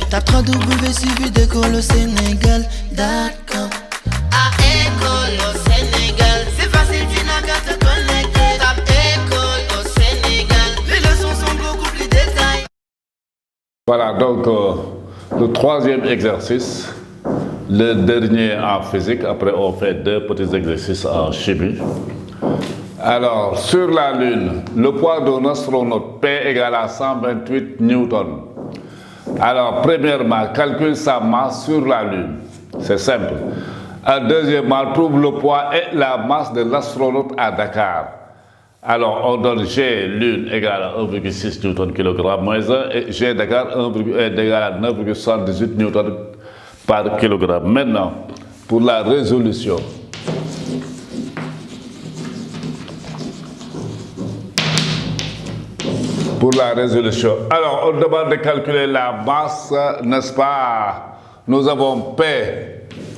Tape www.d'école au Sénégal.com. À école au Sénégal, c'est facile, tu n'as qu'à te connecter. Tape école au Sénégal, les leçons sont beaucoup plus détaillées. Voilà, donc le troisième exercice, le dernier en physique. Après, on fait deux petits exercices en chimie. Alors, sur la Lune, le poids d'un astronaute P égale à 128 newtons. Alors, premièrement, calcule sa masse sur la Lune. C'est simple. Deuxièmement, trouve le poids et la masse de l'astronaute à Dakar. Alors, on donne G Lune égale à 1,6 newton kg moins 1 et G Dakar égale à 9,78 newton par kilogramme. Maintenant, pour la résolution. Pour la résolution. Alors, on demande de calculer la masse, n'est-ce pas? Nous avons P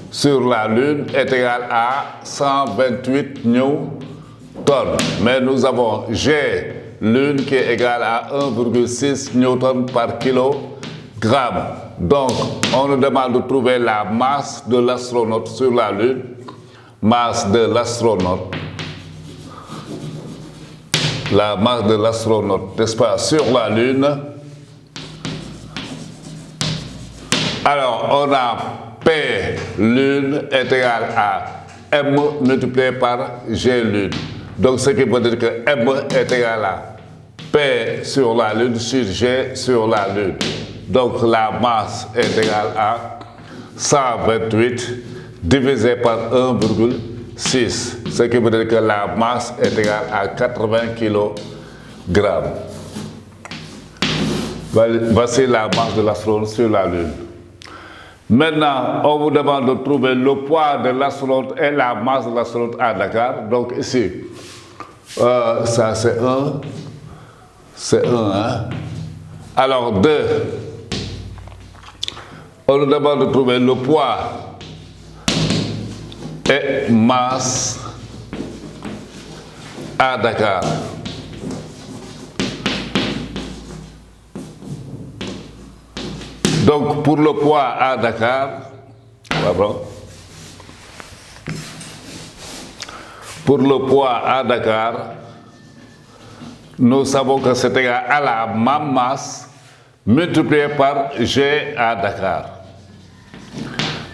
sur la Lune est égal à 128 newtons. Mais nous avons G Lune qui est égal à 1,6 newton par kilogramme. Donc, on nous demande de trouver la masse de l'astronaute sur la Lune. Masse de l'astronaute. La masse de l'astronaute, n'est-ce pas, sur la Lune. Alors, on a P Lune est égal à M multiplié par G Lune. Donc, ce qui veut dire que M est égal à P sur la Lune sur G sur la Lune. Donc, la masse est égale à 128 divisé par 1,6. Ce qui veut dire que la masse est égale à 80 kg. Voici la masse de l'astronaute sur la Lune. Maintenant, on vous demande de trouver le poids de l'astronaute et la masse de l'astronaute à Dakar. Donc ici, ça c'est 1. C'est 1, hein? Alors 2. On nous demande de trouver le poids et masse à Dakar. Donc pour le poids à Dakar, pardon, pour le poids à Dakar, nous savons que c'est égal à la masse multipliée par G à Dakar.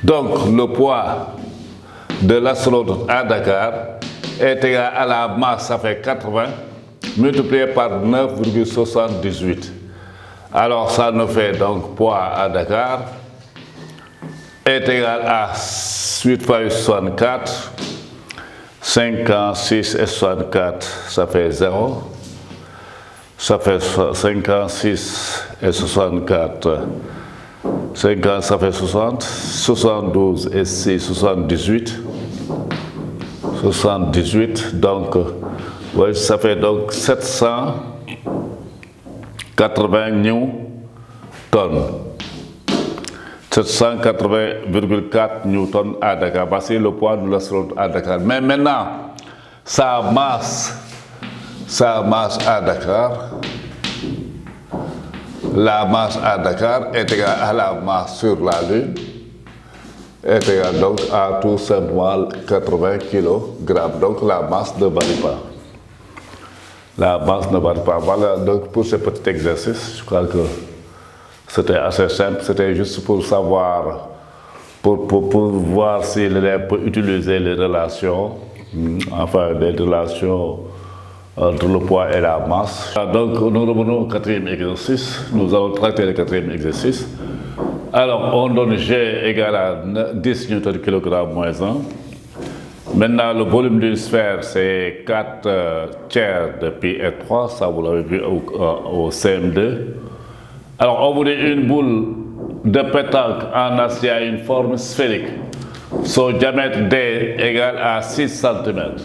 Donc le poids de l'astronaute à Dakar est égal à la masse, ça fait 80, multiplié par 9,78. Alors ça nous fait donc poids à Dakar est égal à 8 fois 64, 56 et 64, ça fait 0. Ça fait 56 et 64. 50, ça fait 60, 72 et 6, 78. 78, donc, oui, ça fait donc 780 newtons. 780,4 newtons à Dakar. Voici le poids de l'astronaute à Dakar. Mais maintenant, sa masse à Dakar, la masse à Dakar est égale à la masse sur la Lune, est égale donc à tout simplement 80 kg. Donc la masse ne varie pas. La masse ne varie pas. Voilà donc pour ce petit exercice, je crois que c'était assez simple. C'était juste pour savoir, pour voir si l'élève peut utiliser les relations, enfin les relations entre le poids et la masse. Donc nous revenons au quatrième exercice. Nous allons traiter le quatrième exercice. Alors on donne G égale à 10 Nm/kg moins 1. Maintenant le volume d'une sphère c'est 4 tiers de pi et 3, ça vous l'avez vu au CM2. Alors on vous dit une boule de pétanque en acier à une forme sphérique. Son diamètre D égale à 6 cm.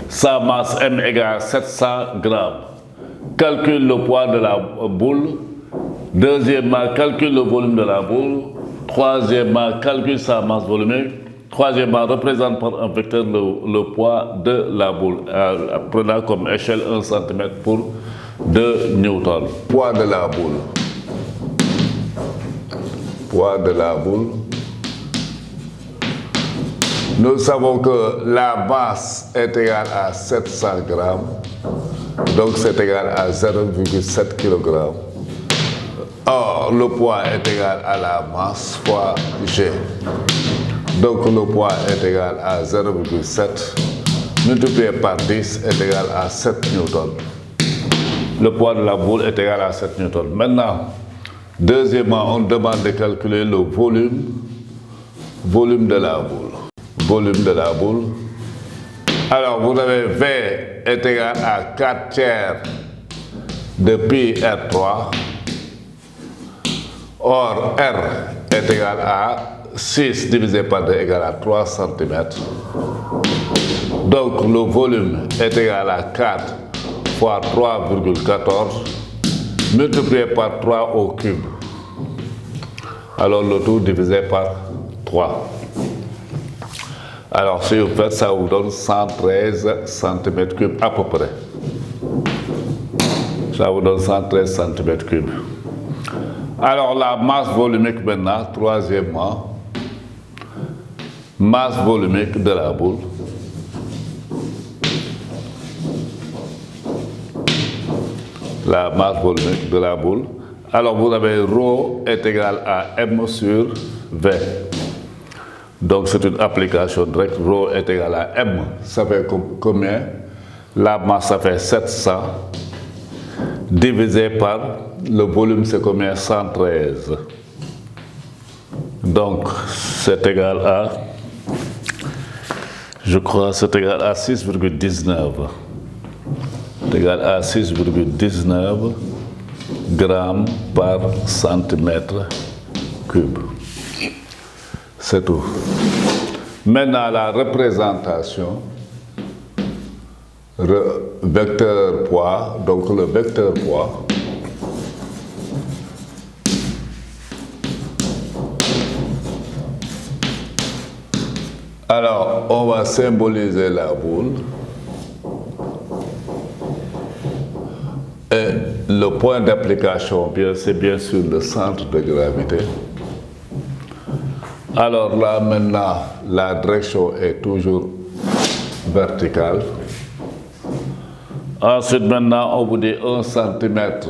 Sa masse M égale à 700 grammes. Calcule le poids de la boule. Deuxièmement, calcule le volume de la boule. Troisièmement, calcule sa masse volumique. Troisièmement, représente par un vecteur le poids de la boule. Prenant comme échelle 1 cm pour 2 newtons. Poids de la boule. poids de la boule. Nous savons que la masse est égale à 700 grammes, donc c'est égal à 0,7 kg. Or, le poids est égal à la masse fois G. Donc le poids est égal à 0,7 multiplié par 10 est égal à 7 newtons. Le poids de la boule est égal à 7 newtons. Maintenant, deuxièmement, on demande de calculer le volume de la boule. Volume de la boule. Alors, vous avez V est égal à 4 tiers de pi R3. Or, R est égal à 6 divisé par 2 égale à 3 cm. Donc, le volume est égal à 4 fois 3,14 multiplié par 3 au cube. Alors, le tout divisé par 3. Alors, si vous faites ça, vous donne 113 cm3 à peu près. Ça vous donne 113 cm3. Alors, la masse volumique maintenant, troisièmement, masse volumique de la boule. La masse volumique de la boule. Alors, vous avez ρ est égal à M sur V. Donc, c'est une application directe. Rho est égal à M. Ça fait combien? La masse, ça fait 700. Divisé par le volume, c'est combien? 113. Donc, c'est égal à, je crois, c'est égal à 6,19. C'est égal à 6,19 grammes par centimètre cube. C'est tout. Maintenant, la représentation, vecteur poids, donc le vecteur poids. Alors, on va symboliser la boule. Et le point d'application, c'est bien sûr le centre de gravité. Alors là, maintenant, la direction est toujours verticale. Ensuite, maintenant, on vous dit 1 cm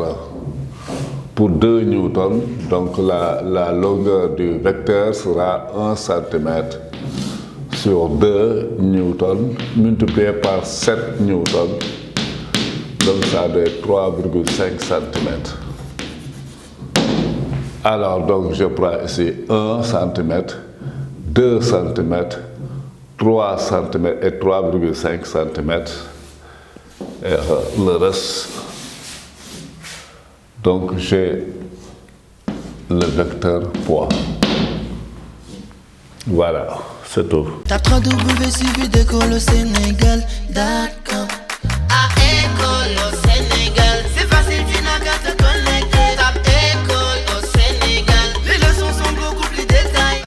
pour 2 newtons. Donc, la longueur du vecteur sera 1 cm sur 2 newtons multiplié par 7 newtons. Donc, ça doit être 3,5 cm. Alors, donc, je prends ici 1 cm, 2 cm, 3 cm et 3,5 cm. Et le reste. Donc, j'ai le vecteur poids. Voilà, c'est tout. Tape www.suividecolosénégal.com